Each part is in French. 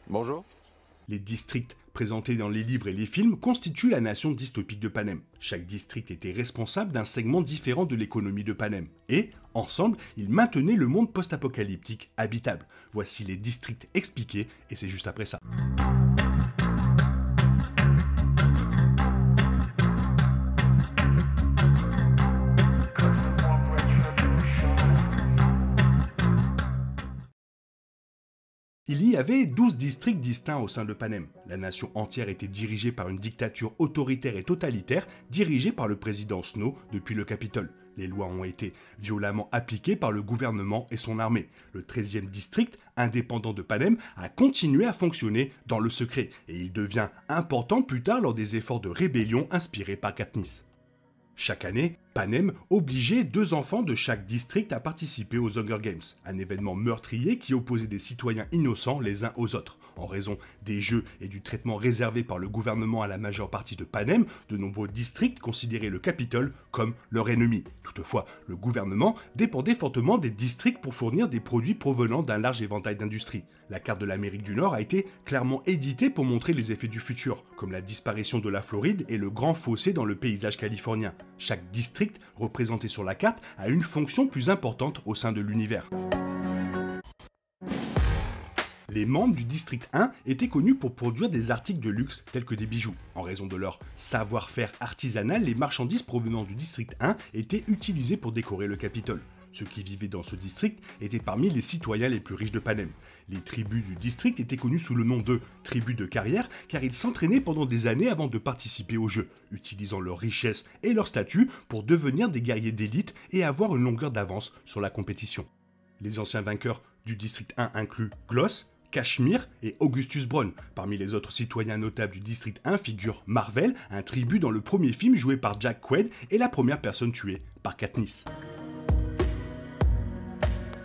Bonjour. Les districts présentés dans les livres et les films constituent la nation dystopique de Panem. Chaque district était responsable d'un segment différent de l'économie de Panem. Et, ensemble, ils maintenaient le monde post-apocalyptique habitable. Voici les districts expliqués, et c'est juste après ça. Il y avait 12 districts distincts au sein de Panem. La nation entière était dirigée par une dictature autoritaire et totalitaire, dirigée par le président Snow depuis le Capitole. Les lois ont été violemment appliquées par le gouvernement et son armée. Le 13e district, indépendant de Panem, a continué à fonctionner dans le secret, et il devient important plus tard lors des efforts de rébellion inspirés par Katniss. Chaque année, Panem obligeait 2 enfants de chaque district à participer aux Hunger Games, un événement meurtrier qui opposait des citoyens innocents les uns aux autres. En raison des jeux et du traitement réservé par le gouvernement à la majeure partie de Panem, de nombreux districts considéraient le Capitole comme leur ennemi. Toutefois, le gouvernement dépendait fortement des districts pour fournir des produits provenant d'un large éventail d'industries. La carte de l'Amérique du Nord a été clairement éditée pour montrer les effets du futur, comme la disparition de la Floride et le grand fossé dans le paysage californien. Chaque district représenté sur la carte a une fonction plus importante au sein de l'univers. Les membres du district 1 étaient connus pour produire des articles de luxe tels que des bijoux. En raison de leur savoir-faire artisanal, les marchandises provenant du district 1 étaient utilisées pour décorer le Capitole. Ceux qui vivaient dans ce district étaient parmi les citoyens les plus riches de Panem. Les tribus du district étaient connues sous le nom de tribus de carrière car ils s'entraînaient pendant des années avant de participer au jeu, utilisant leur richesse et leur statut pour devenir des guerriers d'élite et avoir une longueur d'avance sur la compétition. Les anciens vainqueurs du district 1 incluent Gloss, Cashmere et Augustus Brown. Parmi les autres citoyens notables du district 1 figure Marvel, un tribut dans le premier film joué par Jack Quaid et la première personne tuée par Katniss.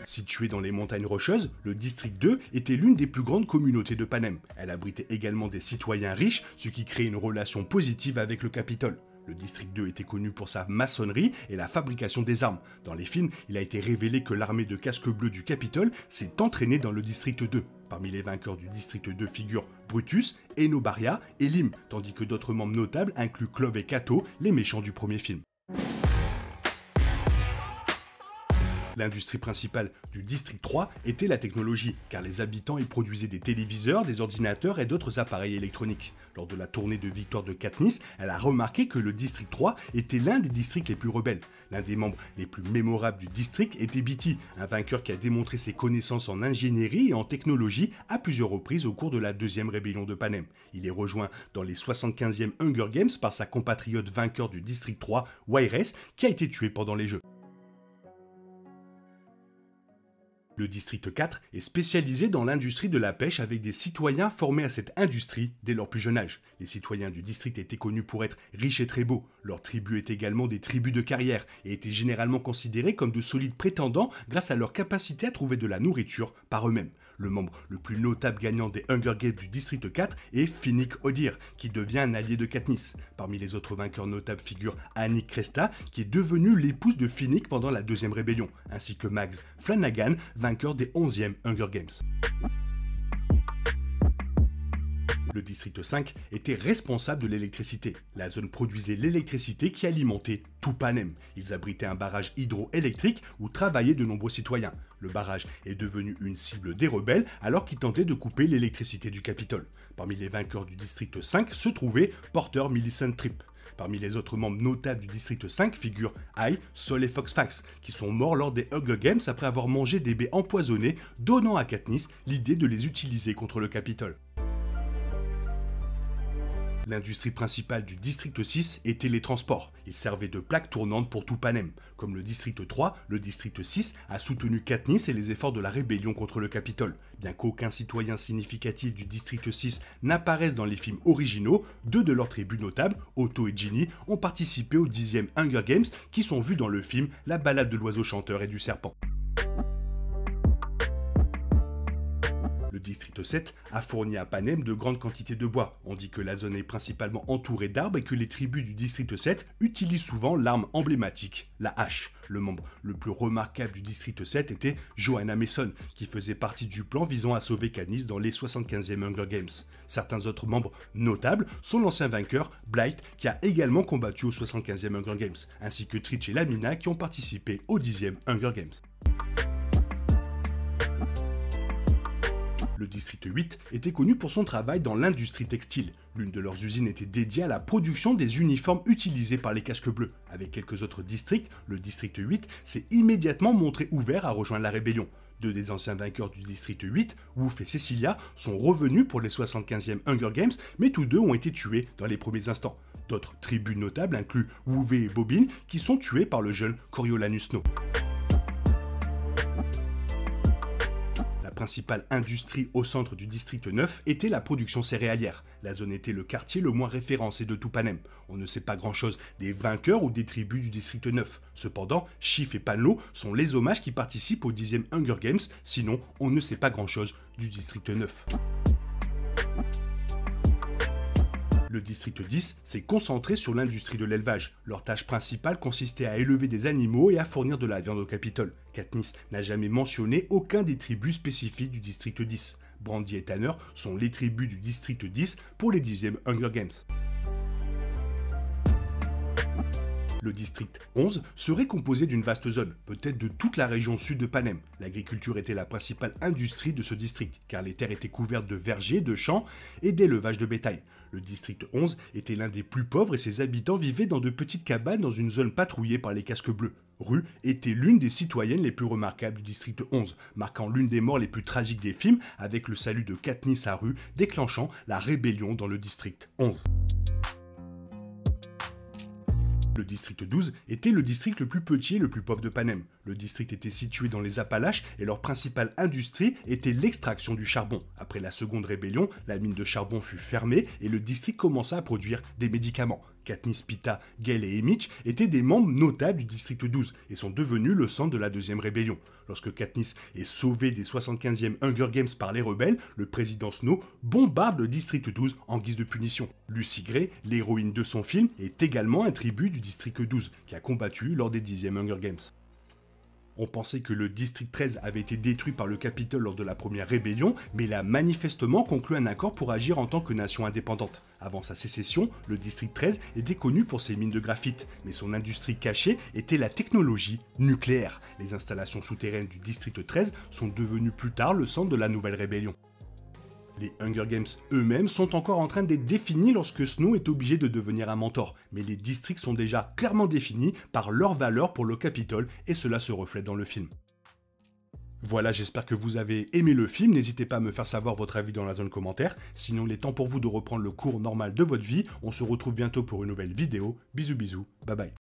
Situé dans les montagnes rocheuses, le district 2 était l'une des plus grandes communautés de Panem. Elle abritait également des citoyens riches, ce qui créait une relation positive avec le Capitole. Le district 2 était connu pour sa maçonnerie et la fabrication des armes. Dans les films, il a été révélé que l'armée de casques bleus du Capitole s'est entraînée dans le district 2. Parmi les vainqueurs du district 2 figurent Brutus, Enobaria et Lim, tandis que d'autres membres notables incluent Clove et Cato, les méchants du premier film. L'industrie principale du district 3 était la technologie, car les habitants y produisaient des téléviseurs, des ordinateurs et d'autres appareils électroniques. Lors de la tournée de victoire de Katniss, elle a remarqué que le district 3 était l'un des districts les plus rebelles. L'un des membres les plus mémorables du district était Beatty, un vainqueur qui a démontré ses connaissances en ingénierie et en technologie à plusieurs reprises au cours de la deuxième rébellion de Panem. Il est rejoint dans les 75e Hunger Games par sa compatriote vainqueur du district 3, Wyress, qui a été tué pendant les Jeux. Le district 4 est spécialisé dans l'industrie de la pêche avec des citoyens formés à cette industrie dès leur plus jeune âge. Les citoyens du district étaient connus pour être riches et très beaux. Leurs tribus étaient également des tribus de carrière et étaient généralement considérés comme de solides prétendants grâce à leur capacité à trouver de la nourriture par eux-mêmes. Le membre le plus notable gagnant des Hunger Games du district 4 est Finnick Odir, qui devient un allié de Katniss. Parmi les autres vainqueurs notables figure Annie Cresta, qui est devenue l'épouse de Finnick pendant la deuxième rébellion, ainsi que Max Flanagan, vainqueur des 11e Hunger Games. Le district 5 était responsable de l'électricité. La zone produisait l'électricité qui alimentait tout Panem. Ils abritaient un barrage hydroélectrique où travaillaient de nombreux citoyens. Le barrage est devenu une cible des rebelles alors qu'ils tentaient de couper l'électricité du Capitole. Parmi les vainqueurs du district 5 se trouvait Porter Millicent Tripp. Parmi les autres membres notables du district 5 figurent Ai, Sol et Foxfax, qui sont morts lors des Hunger Games après avoir mangé des baies empoisonnées, donnant à Katniss l'idée de les utiliser contre le Capitole. L'industrie principale du district 6 était les transports. Ils servaient de plaque tournante pour tout Panem. Comme le district 3, le district 6 a soutenu Katniss et les efforts de la rébellion contre le Capitole. Bien qu'aucun citoyen significatif du district 6 n'apparaisse dans les films originaux, 2 de leurs tribus notables, Otto et Ginny, ont participé au 10e Hunger Games qui sont vus dans le film La balade de l'oiseau chanteur et du serpent. Le district 7 a fourni à Panem de grandes quantités de bois. On dit que la zone est principalement entourée d'arbres et que les tribus du district 7 utilisent souvent l'arme emblématique, la hache. Le membre le plus remarquable du district 7 était Johanna Mason, qui faisait partie du plan visant à sauver Katniss dans les 75e Hunger Games. Certains autres membres notables sont l'ancien vainqueur Blight, qui a également combattu aux 75e Hunger Games, ainsi que Tritch et Lamina qui ont participé au 10e Hunger Games. Le district 8 était connu pour son travail dans l'industrie textile. L'une de leurs usines était dédiée à la production des uniformes utilisés par les casques bleus. Avec quelques autres districts, le district 8 s'est immédiatement montré ouvert à rejoindre la rébellion. Deux des anciens vainqueurs du district 8, Wolf et Cecilia, sont revenus pour les 75e Hunger Games, mais tous deux ont été tués dans les premiers instants. D'autres tribus notables incluent Wuveh et Bobbin, qui sont tués par le jeune Coriolanus Snow. La principale industrie au centre du district 9 était la production céréalière. La zone était le quartier le moins référencé de tout Panem. On ne sait pas grand-chose des vainqueurs ou des tribus du district 9. Cependant, Schiff et Panlo sont les hommages qui participent au 10e Hunger Games, sinon on ne sait pas grand-chose du district 9. Le district 10 s'est concentré sur l'industrie de l'élevage. Leur tâche principale consistait à élever des animaux et à fournir de la viande au Capitole. Katniss n'a jamais mentionné aucun des tribus spécifiques du district 10. Brandy et Tanner sont les tribus du district 10 pour les 10e Hunger Games. Le district 11 serait composé d'une vaste zone, peut-être de toute la région sud de Panem. L'agriculture était la principale industrie de ce district, car les terres étaient couvertes de vergers, de champs et d'élevage de bétail. Le district 11 était l'un des plus pauvres et ses habitants vivaient dans de petites cabanes dans une zone patrouillée par les casques bleus. Rue était l'une des citoyennes les plus remarquables du district 11, marquant l'une des morts les plus tragiques des films avec le salut de Katniss à Rue, déclenchant la rébellion dans le district 11. Le district 12 était le district le plus petit et le plus pauvre de Panem. Le district était situé dans les Appalaches et leur principale industrie était l'extraction du charbon. Après la seconde rébellion, la mine de charbon fut fermée et le district commença à produire des médicaments. Katniss, Peeta, Gale et Haymitch étaient des membres notables du district 12 et sont devenus le centre de la deuxième rébellion. Lorsque Katniss est sauvée des 75e Hunger Games par les rebelles, le président Snow bombarde le district 12 en guise de punition. Lucy Gray, l'héroïne de son film, est également un tribut du district 12 qui a combattu lors des 10e Hunger Games. On pensait que le district 13 avait été détruit par le Capitole lors de la première rébellion, mais il a manifestement conclu un accord pour agir en tant que nation indépendante. Avant sa sécession, le district 13 était connu pour ses mines de graphite, mais son industrie cachée était la technologie nucléaire. Les installations souterraines du district 13 sont devenues plus tard le centre de la nouvelle rébellion. Les Hunger Games eux-mêmes sont encore en train d'être définis lorsque Snow est obligé de devenir un mentor, mais les districts sont déjà clairement définis par leur valeur pour le Capitole et cela se reflète dans le film. Voilà, j'espère que vous avez aimé le film, n'hésitez pas à me faire savoir votre avis dans la zone commentaire, sinon il est temps pour vous de reprendre le cours normal de votre vie, on se retrouve bientôt pour une nouvelle vidéo, bisous bisous, bye bye.